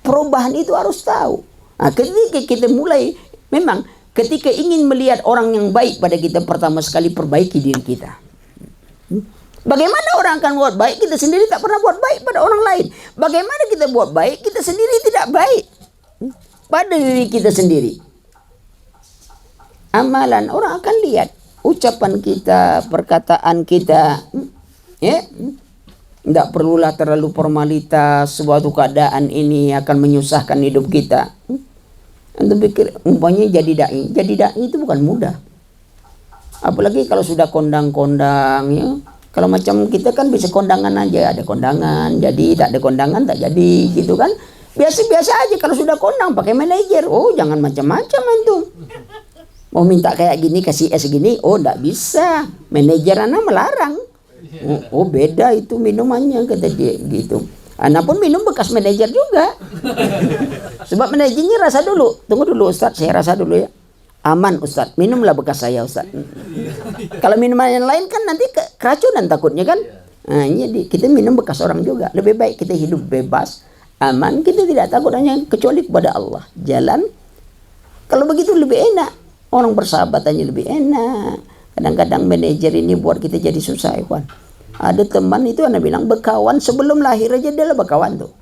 perubahan itu harus tahu. Nah, ketika kita mulai, memang ketika ingin melihat orang yang baik pada kita, pertama sekali perbaiki diri kita. Bagaimana orang akan buat baik? Kita sendiri tak pernah buat baik pada orang lain. Bagaimana kita buat baik? Kita sendiri tidak baik pada diri kita sendiri. Amalan orang akan lihat, ucapan kita, perkataan kita, ya. Tidak perlulah terlalu formalitas. Suatu keadaan ini akan menyusahkan hidup kita. Antum pikir umpamanya jadi dai itu bukan mudah. Apalagi kalau sudah kondang-kondang ya. Kalau macam kita kan bisa kondangan aja, ada kondangan, jadi tak ada kondangan tak jadi gitu kan. Biasa-biasa aja. Kalau sudah kondang pakai manajer. Oh, jangan macam-macam antum. Mau minta kayak gini kasih es gini, oh enggak bisa. Manajer anak melarang. Oh, beda itu minumannya kata dia gitu. Anak pun minum bekas manajer juga. Sebab manajernya rasa dulu. Tunggu dulu Ustaz, saya rasa dulu ya. Aman Ustaz, minumlah bekas saya Ustaz. Kalau minuman yang lain kan nanti keracunan takutnya kan. Nah, jadi kita minum bekas orang juga. Lebih baik kita hidup bebas, aman, kita tidak takut hanya kecuali kepada Allah. Jalan, kalau begitu lebih enak. Orang bersahabatannya lebih enak. Kadang-kadang manajer ini buat kita jadi susah, ikhwan. Ada teman itu anak bilang berkawan sebelum lahir aja dia lah berkawan tuh.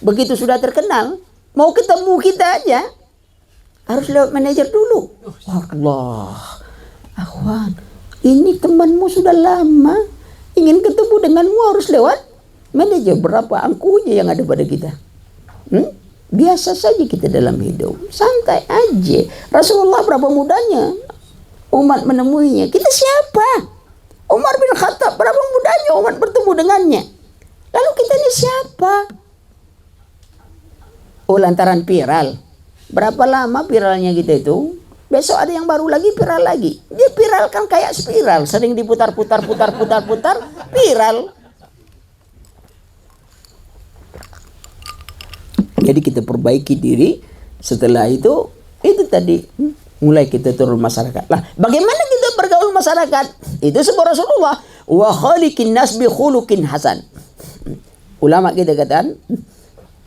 Begitu sudah terkenal, mau ketemu kita aja harus lewat manajer dulu. Allah, ikhwan, ini temanmu sudah lama. Ingin ketemu denganmu harus lewat manajer. Berapa angkunya yang ada pada kita? Biasa saja kita dalam hidup, santai aja. Rasulullah berapa mudanya umat menemuinya. Kita siapa? Umar bin Khattab, berapa mudanya umat bertemu dengannya. Lalu kita ini siapa? Oh, lantaran viral. Berapa lama viralnya kita itu? Besok ada yang baru lagi, viral lagi. Dia viral kan kayak spiral, sering diputar-putar, viral. Jadi kita perbaiki diri. Setelah itu tadi mulai kita turun masyarakat. Lah, bagaimana kita bergaul masyarakat? Itu sebuah Rasulullah. Wa khaliqin nas bi khuluqin hasan. Ulama kita katakan,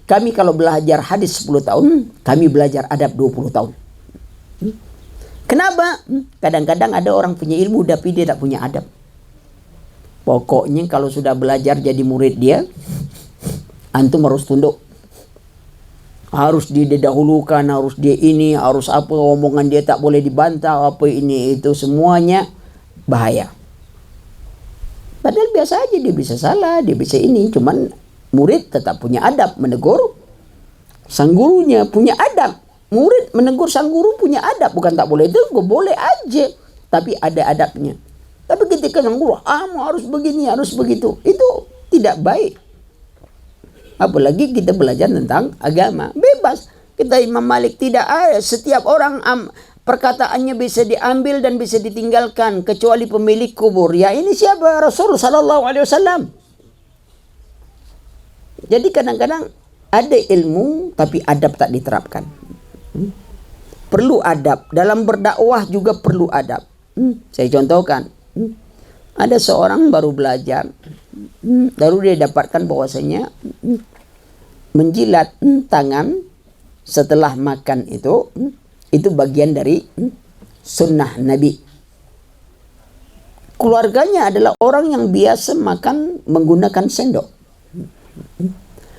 kami kalau belajar hadis 10 tahun, kami belajar adab 20 tahun. Kenapa? Kadang-kadang ada orang punya ilmu tapi dia tidak punya adab. Pokoknya kalau sudah belajar jadi murid dia, antum harus tunduk. Harus didahulukan, harus dia ini, harus apa, omongan dia tak boleh dibantah, apa ini itu semuanya bahaya. Padahal biasa aja, dia bisa salah, dia bisa ini, cuman murid tetap punya adab, menegur sang gurunya, punya adab. Murid menegur sang guru punya adab, bukan tak boleh tegur, boleh aja, tapi ada adabnya. Tapi ketika sang guru, harus begini, harus begitu, itu tidak baik. Apalagi kita belajar tentang agama, bebas. Kita Imam Malik tidak ada, setiap orang perkataannya bisa diambil dan bisa ditinggalkan kecuali pemilik kubur. Ya ini siapa? Rasul sallallahu alaihi wasallam. Jadi kadang-kadang ada ilmu tapi adab tak diterapkan. Perlu adab. Dalam berdakwah juga perlu adab. Saya contohkan. Ada seorang baru belajar. Baru dia dapatkan bahwasanya menjilat tangan setelah makan itu bagian dari sunnah Nabi. Keluarganya adalah orang yang biasa makan menggunakan sendok.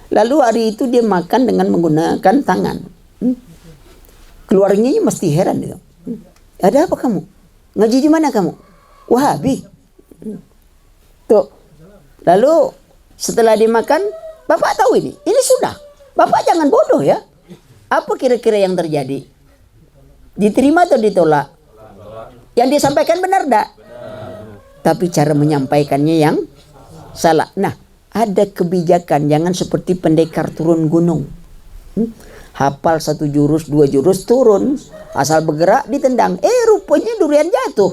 Lalu hari itu dia makan dengan menggunakan tangan. Keluarganya mesti heran itu. Ada apa kamu? Ngaji di mana kamu? Wahabi. Tuh. Lalu setelah dimakan, Bapak tahu ini sudah. Bapak jangan bodoh ya. Apa kira-kira yang terjadi? Diterima atau ditolak? Yang disampaikan benar enggak? Tapi cara menyampaikannya yang salah. Nah, ada kebijakan, jangan seperti pendekar turun gunung. Hafal 1 jurus, 2 jurus, turun. Asal bergerak ditendang. Rupanya durian jatuh.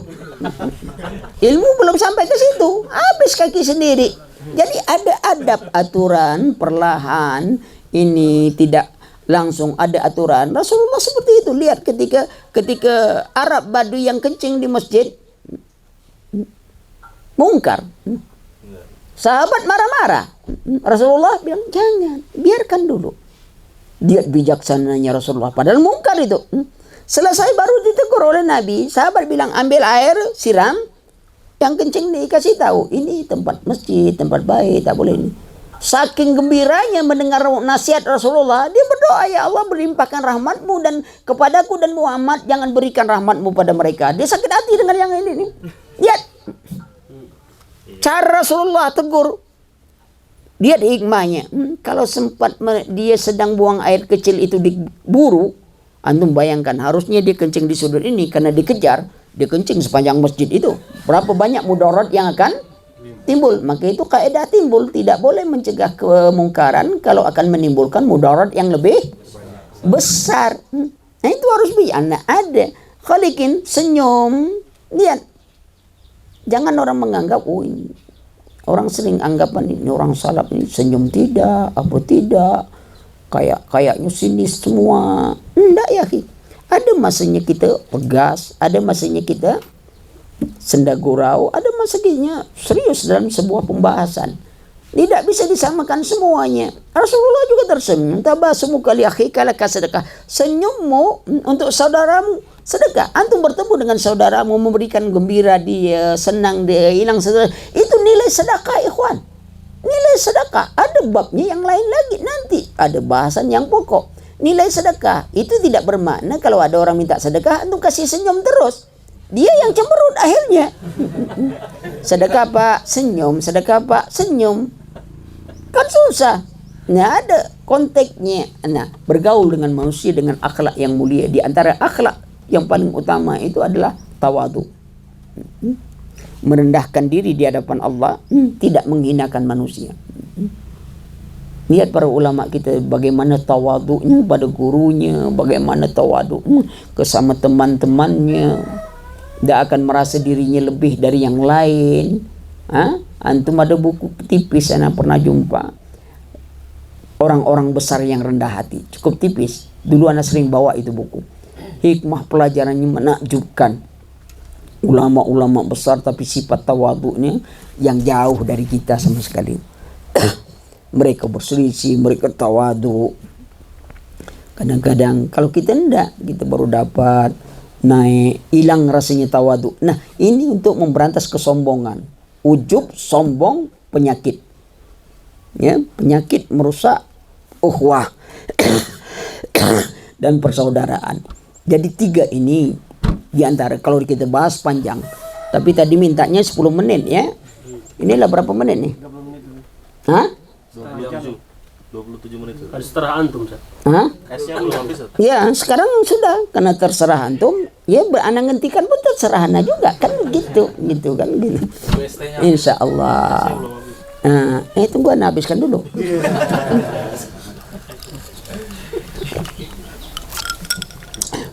Ilmu belum sampai ke situ. Habis kaki sendiri. Jadi ada adab, aturan, perlahan. Ini tidak langsung ada aturan. Rasulullah seperti itu. Lihat ketika Arab Baduy yang kencing di masjid. Mungkar. Sahabat marah-marah. Rasulullah bilang, jangan, biarkan dulu. Dia bijaksananya Rasulullah. Padahal mungkar itu. Selesai baru ditegur oleh Nabi. Sahabat bilang, ambil air, siram. Yang kencing dikasih tahu. Ini tempat masjid, tempat baik, tak boleh ini. Saking gembiranya mendengar nasihat Rasulullah. Dia berdoa, ya Allah berlimpahkan rahmatmu dan kepadaku dan Muhammad. Jangan berikan rahmatmu pada mereka. Dia sakit hati dengan yang ini. Lihat. Cara Rasulullah tegur. Lihat hikmahnya. Kalau sempat dia sedang buang air kecil itu diburu, antum bayangkan harusnya dia kencing di sudut ini karena dikejar, dia kencing sepanjang masjid itu. Berapa banyak mudarat yang akan timbul? Maka itu kaidah timbul, tidak boleh mencegah kemungkaran kalau akan menimbulkan mudarat yang lebih besar. Nah itu harus biar ada. Khaliqin senyum, lihat. Jangan orang menganggap, oh ini orang sering anggapan ini orang salaf ini senyum tidak, apa tidak, kayaknya sinis semua. Enggak ya, ada masanya kita pegas, ada masanya kita Senda gurau ada masakitnya serius dalam sebuah pembahasan. Tidak bisa disamakan semuanya. Rasulullah juga tersenyum. Tabasumuka li akhika laka sedekah. Senyummu untuk saudaramu sedekah. Antum bertemu dengan saudaramu, memberikan gembira dia, senang dia, hilang sedekah. Itu nilai sedekah, ikhwan. Nilai sedekah. Ada babnya yang lain lagi nanti. Ada bahasan yang pokok. Nilai sedekah itu tidak bermakna kalau ada orang minta sedekah, antum kasih senyum terus. Dia yang cemberut akhirnya. Sedekah Pak, senyum. Sedekah Pak, senyum. Kan susah. Nah, ada konteksnya. Nah, bergaul dengan manusia dengan akhlak yang mulia. Di antara akhlak yang paling utama itu adalah tawadu. Merendahkan diri di hadapan Allah, tidak menghinakan manusia. Lihat para ulama kita bagaimana tawadunya pada gurunya, bagaimana tawadu ke sama teman-temannya. Tidak akan merasa dirinya lebih dari yang lain. Antum ada buku tipis, saya pernah jumpa orang-orang besar yang rendah hati, cukup tipis. Dulu anak sering bawa itu buku. Hikmah pelajarannya menakjubkan. Ulama-ulama besar tapi sifat tawadunya yang jauh dari kita sama sekali. Mereka berselisih, mereka tawadu. Kadang-kadang kalau kita enggak, kita baru dapat naik, hilang rasanya tawadu. Nah, ini untuk memberantas kesombongan. Ujub, sombong, penyakit. Ya, penyakit merusak ukhuwah dan persaudaraan. Jadi 3 ini diantara kalau kita bahas panjang. Tapi tadi mintanya 10 menit ya. Inilah berapa menit nih? 27 menit. Harus terserah antum, Ustaz. Esnya belum habis. Ya, sekarang sudah karena terserah antum, ya anak ngentikan pun terserah ana juga kan gitu kan gitu. Insya Allah. Tunggu ana habiskan dulu.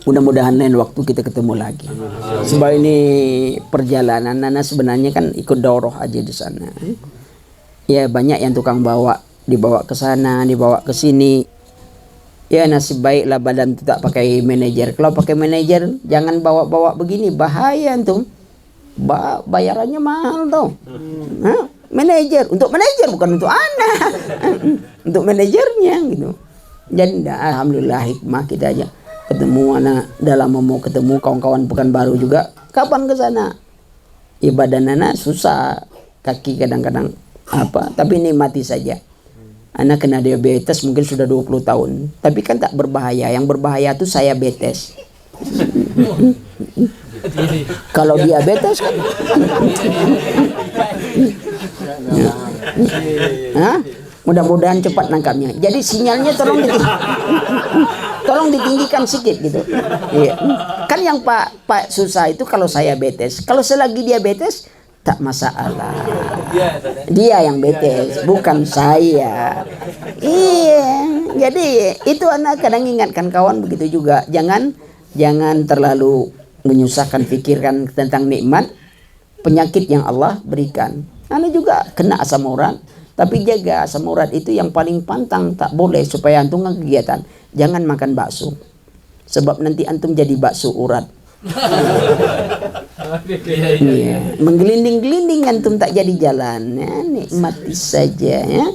Mudah-mudahan lain waktu kita ketemu lagi. Sebab ini perjalanan Nana sebenarnya kan ikut daurah aja di sana. Ya banyak yang tukang dibawa ke sana, dibawa ke sini. Ya nasib baiklah badan itu tak pakai manajer. Kalau pakai manajer jangan bawa-bawa begini, bahaya antum. Bayarannya mahal tuh. Manajer, untuk manajer bukan untuk anak. Untuk manajernya gitu. Jadi alhamdulillah hikmah kita aja. Ketemu anak dalam mau ketemu kawan-kawan Pekanbaru juga. Kapan ke sana? Ya badan anak susah, kaki kadang-kadang tapi nikmati saja. Anak kena diabetes mungkin sudah 20 tahun, tapi kan tak berbahaya. Yang berbahaya itu saya betes. Kalau diabetes kan mudah-mudahan cepat nangkapnya. Jadi sinyalnya tolong ditinggikan sedikit gitu. Iya. Kan yang Pak susah itu kalau saya betes. Kalau selagi diabetes tak masalah. Dia yang betes, bukan saya. Iya. Jadi itu anak kadang ingatkan kawan begitu juga. Jangan terlalu menyusahkan pikirkan tentang nikmat penyakit yang Allah berikan. Anak juga kena asam urat, tapi jaga asam urat itu yang paling pantang, tak boleh supaya antum kegiatan. Jangan makan bakso. Sebab nanti antum jadi bakso urat. Ya, menggelinding-gelinding antum tak jadi jalan. Ya, nikmati saja ya.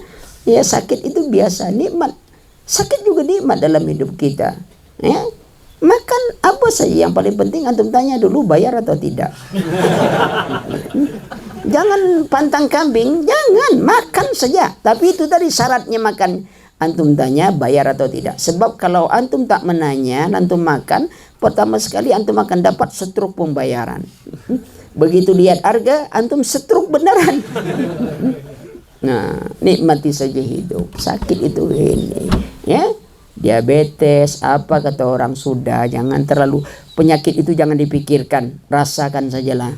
Ya sakit itu biasa, nikmat. Sakit juga nikmat dalam hidup kita. Ya. Makan apa saja yang paling penting antum tanya dulu bayar atau tidak. Jangan pantang kambing, jangan makan saja. Tapi itu tadi syaratnya makan. Antum tanya bayar atau tidak. Sebab kalau antum tak menanya, antum makan, pertama sekali antum akan dapat setruk pembayaran. Begitu lihat harga, antum setruk beneran. Nah, nikmati saja hidup. Sakit itu ini, ya. Diabetes, apa kata orang sudah, jangan terlalu penyakit itu jangan dipikirkan, rasakan sajalah.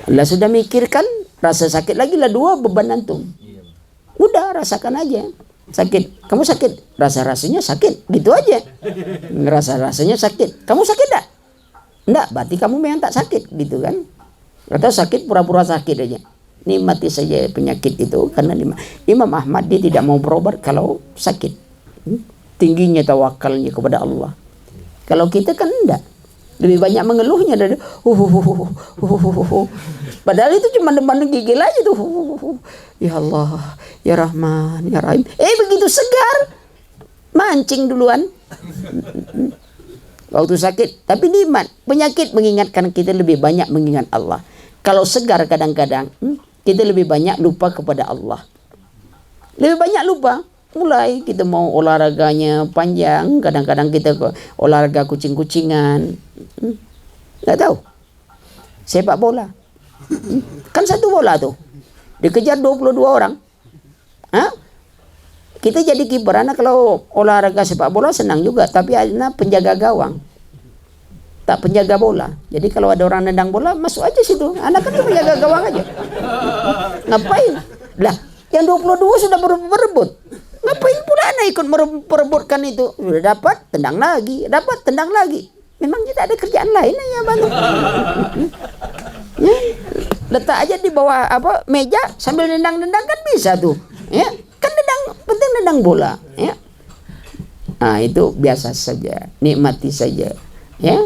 Lah sudah mikirkan, rasa sakit lagi lah 2 beban antum. Udah rasakan aja. Sakit, kamu sakit, rasanya sakit, gitu aja. Rasanya sakit, kamu sakit enggak? Enggak, berarti kamu memang tak sakit, gitu kan? Atau sakit pura-pura sakit aja. Nikmati saja penyakit itu karena Imam Ahmad dia tidak mau berobat kalau sakit. Tingginya tawakalnya kepada Allah. Kalau kita kan enggak. Lebih banyak mengeluhnya dari padahal itu cuma depan gigil aja tuh. Ya Allah, ya Rahman, ya Rahim. Begitu segar, mancing duluan. Waktu sakit, tapi nikmat. Penyakit mengingatkan kita lebih banyak mengingat Allah. Kalau segar kadang-kadang, kita lebih banyak lupa kepada Allah. Lebih banyak lupa. Mulai kita mau olahraganya panjang, kadang-kadang kita olahraga kucing-kucingan. Nggak tahu. Sepak bola. Kan satu bola tuh. Dikejar 22 orang. Kita jadi kiper. Anak kalau olahraga sepak bola senang juga, tapi anak penjaga gawang. Tak penjaga bola. Jadi kalau ada orang nendang bola, masuk aja situ. Anak kan penjaga gawang aja. Ngapain? Lah, yang 22 sudah berebut. Ngapain pula anak ikut merebutkan itu? Sudah dapat, tendang lagi. Dapat, tendang lagi. Memang kita ada kerjaan lain ya, Bang. Ya, letak aja di bawah meja sambil nendang-nendang kan bisa tuh. Ya, kan penting nendang bola. Ya. Nah, itu biasa saja. Nikmati saja. Ya.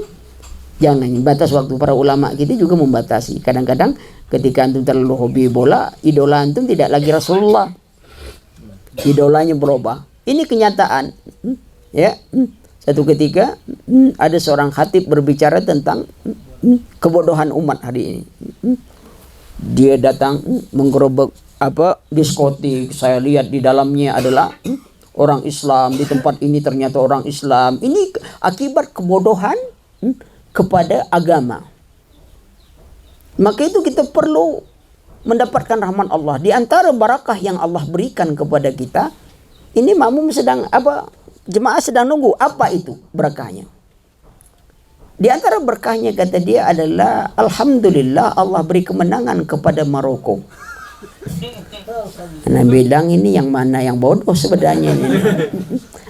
Jangan batas waktu. Para ulama kita juga membatasi. Kadang-kadang ketika antum terlalu hobi bola, idola antum tidak lagi Rasulullah. Idolanya berubah. Ini kenyataan. Ya. Satu ketika ada seorang khatib berbicara tentang kebodohan umat hari ini. Dia datang menggerobak diskotik. Saya lihat di dalamnya adalah orang Islam. Di tempat ini ternyata orang Islam. Ini akibat kebodohan kepada agama. Maka itu kita perlu mendapatkan rahmat Allah. Di antara barakah yang Allah berikan kepada kita, ini makmum sedang jemaah sedang nunggu. Apa itu berkahnya? Di antara berkahnya kata dia adalah alhamdulillah Allah beri kemenangan kepada Maroko. Nah, bilang ini yang mana yang bodoh sebenarnya ini.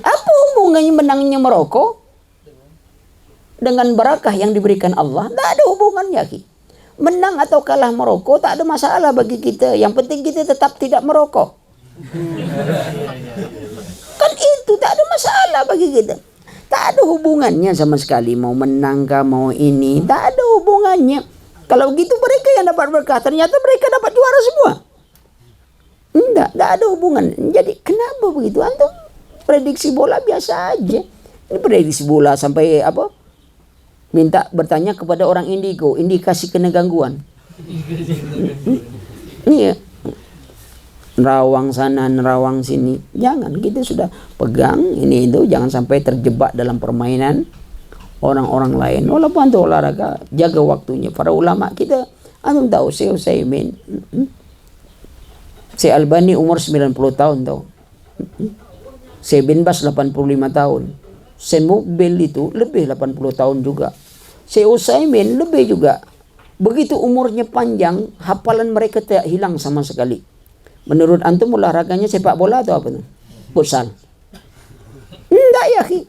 Apa hubungannya menangnya Maroko dengan barakah yang diberikan Allah? Tidak ada hubungannya, Ki. Menang atau kalah merokok tak ada masalah bagi kita. Yang penting kita tetap tidak merokok. Kan itu tak ada masalah bagi kita. Tak ada hubungannya sama sekali. Mau menang kah, mau ini. Tak ada hubungannya. Kalau gitu mereka yang dapat berkah. Ternyata mereka dapat juara semua. Tak ada hubungan. Jadi kenapa begitu? Antum prediksi bola biasa aja. Ini prediksi bola sampai minta bertanya kepada orang indigo, indikasi kena gangguan. Iya. Nerawang sana, nerawang sini. Jangan, kita sudah pegang ini itu, jangan sampai terjebak dalam permainan orang-orang lain. Walaupun itu olahraga, jaga waktunya. Para ulama kita, antum tahu Syekh Utsaimin, Syekh Albani umur 90 tahun tahu. Syekh bin Bas 85 tahun. Syekh Mukbil itu lebih 80 tahun juga. Syekh Utsaimin lebih juga. Begitu umurnya panjang, hafalan mereka tidak hilang sama sekali. Menurut antum olahraganya sepak bola atau apa tuh? Futsal. Enggak ya, Ki.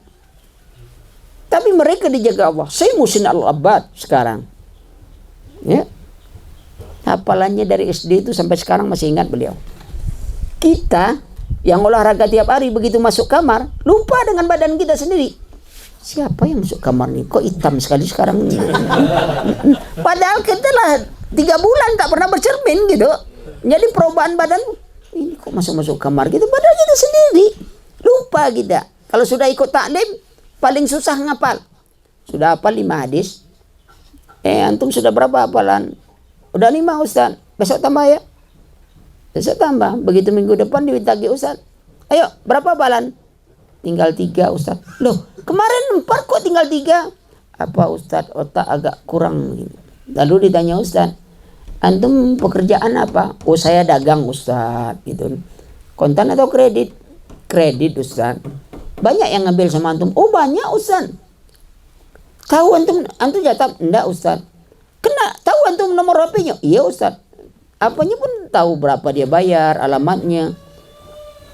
Tapi mereka dijaga Allah. Syekh Muhsin Al-Abbad sekarang. Ya. Hafalannya dari SD itu sampai sekarang masih ingat beliau. Kita yang olahraga tiap hari begitu masuk kamar, lupa dengan badan kita sendiri. Siapa yang masuk kamar nih? Kok hitam sekali sekarang ini? Padahal kita lah 3 bulan tak pernah bercermin gitu. Jadi perubahan badan, ini kok masuk kamar gitu? Padahal kita sendiri. Lupa kita. Kalau sudah ikut taklim, paling susah ngapal. Sudah hafal 5 hadis. Antum sudah berapa hafalan? Udah 5 Ustaz. Besok tambah ya. Besok tambah. Begitu minggu depan ditagih Ustaz. Ayo, berapa hafalan? Tinggal 3 Ustaz. Loh, kemarin 4 kok tinggal 3? Apa Ustaz, otak agak kurang. Lalu ditanya Ustaz, antum pekerjaan apa? Oh, saya dagang Ustaz. Gitu. Kontan atau kredit? Kredit Ustaz. Banyak yang ngambil sama antum. Oh, banyak Ustaz. Tahu antum jatah? Enggak Ustaz. Tahu antum nomor HP-nya? Iya Ustaz. Apanya pun tahu berapa dia bayar, alamatnya.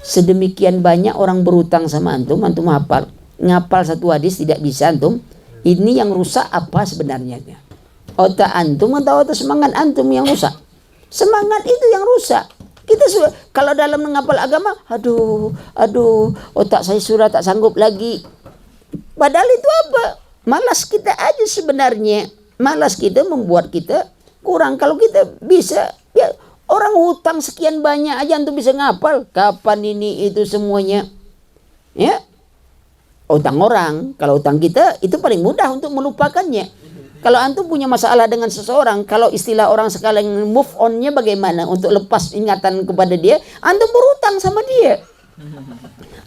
Sedemikian banyak orang berutang sama antum hafal. Ngapal 1 hadis tidak bisa antum. Ini yang rusak apa sebenarnya? Otak antum atau semangat antum yang rusak? Semangat itu yang rusak. Kita sudah, kalau dalam menghafal agama, aduh, otak saya sudah tak sanggup lagi. Padahal itu apa? Malas kita aja sebenarnya. Malas kita membuat kita kurang. Kalau kita bisa, ya orang hutang sekian banyak aja antum bisa ngapal kapan ini itu semuanya. Ya. Utang orang, kalau utang kita itu paling mudah untuk melupakannya. Kalau antum punya masalah dengan seseorang, kalau istilah orang sekarang move on-nya bagaimana untuk lepas ingatan kepada dia, antum berutang sama dia.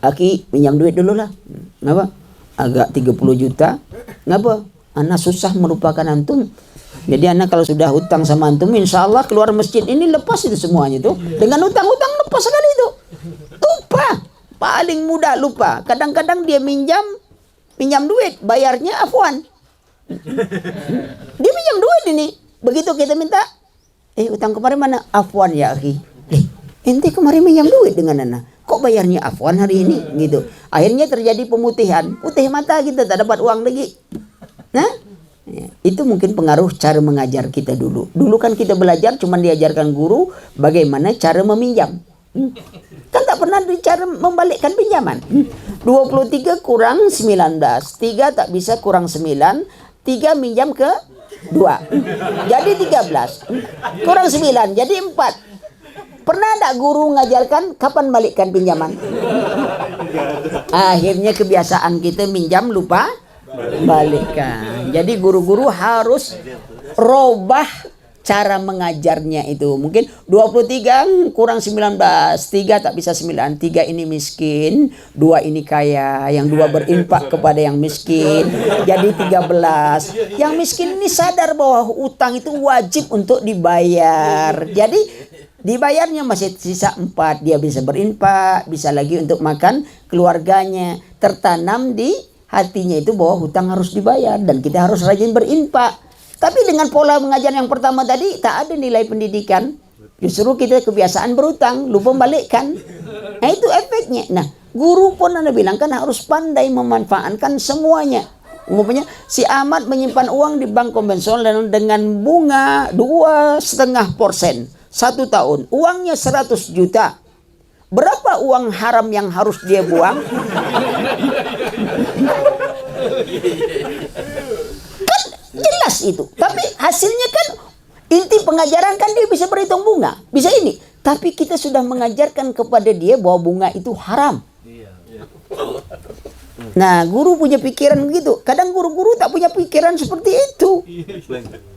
Aki, pinjam duit dulu lah. Ngapa? Agak 30 juta. Ngapa? Anak susah melupakan antum. Jadi anak kalau sudah hutang sama antum, insya Allah keluar masjid ini lepas itu semuanya tuh. Dengan hutang-hutang lepas sekali itu. Lupa. Paling mudah lupa. Kadang-kadang dia pinjam duit, bayarnya afwan. Dia pinjam duit ini. Begitu kita minta, utang kemarin mana? Afwan ya akhi. Ente kemarin pinjam duit dengan anak. Kok bayarnya afwan hari ini? Gitu. Akhirnya terjadi pemutihan. Putih mata kita, tak dapat uang lagi. Nah, itu mungkin pengaruh cara mengajar kita dulu. Dulu kan kita belajar cuma diajarkan guru bagaimana cara meminjam. Kan tak pernah cara membalikkan pinjaman. 23 kurang 19. 3 tak bisa kurang 9. 3 minjam ke 2. Jadi 13. Kurang 9 jadi 4. Pernah tak guru mengajarkan kapan balikkan pinjaman? Akhirnya kebiasaan kita minjam lupa balikkan. Jadi guru-guru harus robah cara mengajarnya itu. Mungkin 23 kurang 19, 3 tak bisa 9, 3 ini miskin, 2 ini kaya, yang 2 berinfak kepada yang miskin, jadi 13. Yang miskin ini sadar bahwa utang itu wajib untuk dibayar. Jadi dibayarnya masih sisa 4, dia bisa berinfak, bisa lagi untuk makan keluarganya. Tertanam di hatinya itu bahwa hutang harus dibayar dan kita harus rajin berinfak. Tapi dengan pola mengajar yang pertama tadi tak ada nilai pendidikan. Justru kita kebiasaan berutang, lupa membalikkan. Nah itu efeknya. Nah guru pun anda bilang kan harus pandai memanfaatkan semuanya. Umumnya si Ahmad menyimpan uang di bank konvensional dengan bunga 2,5% 1 tahun. Uangnya 100 juta. Berapa uang haram yang harus dia buang? Jelas itu. Tapi hasilnya kan inti pengajaran kan dia bisa berhitung bunga. Bisa ini. Tapi kita sudah mengajarkan kepada dia bahwa bunga itu haram. Nah guru punya pikiran begitu. Kadang guru-guru tak punya pikiran seperti itu.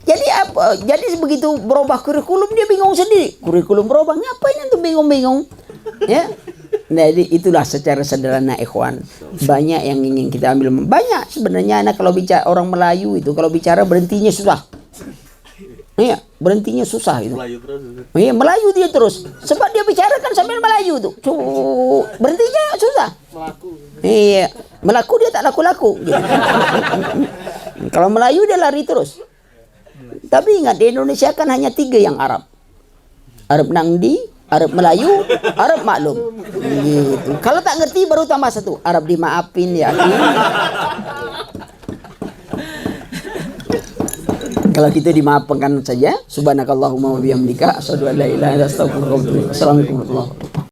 Jadi apa? Jadi begitu berubah kurikulum dia bingung sendiri. Kurikulum berubah ngapain itu bingung-bingung? Ya. Nah, itulah secara sederhana ikhwan. Banyak yang ingin kita ambil. Banyak sebenarnya anak kalau bicara orang Melayu itu kalau bicara berhentinya susah. Iya, berhentinya susah itu. Iya, Melayu dia terus. Sebab dia bicara kan sambil Melayu tuh. Berhentinya susah. Iya, melaku dia tak laku-laku gitu. Kalau Melayu dia lari terus. Tapi ingat di Indonesia kan hanya 3 yang Arab. Arab Nangdi, Arab Melayu, Arab maklum. Gitu. Kalau tak ngerti baru tambah 1. Arab dimaafin ya. Kalau kita dimaafkan saja. Subhanakallahumma wa bihamdika asyhadu an la ilaha illa anta astaghfiruka wa atubu ilaik. Assalamualaikum warahmatullahi wabarakatuh.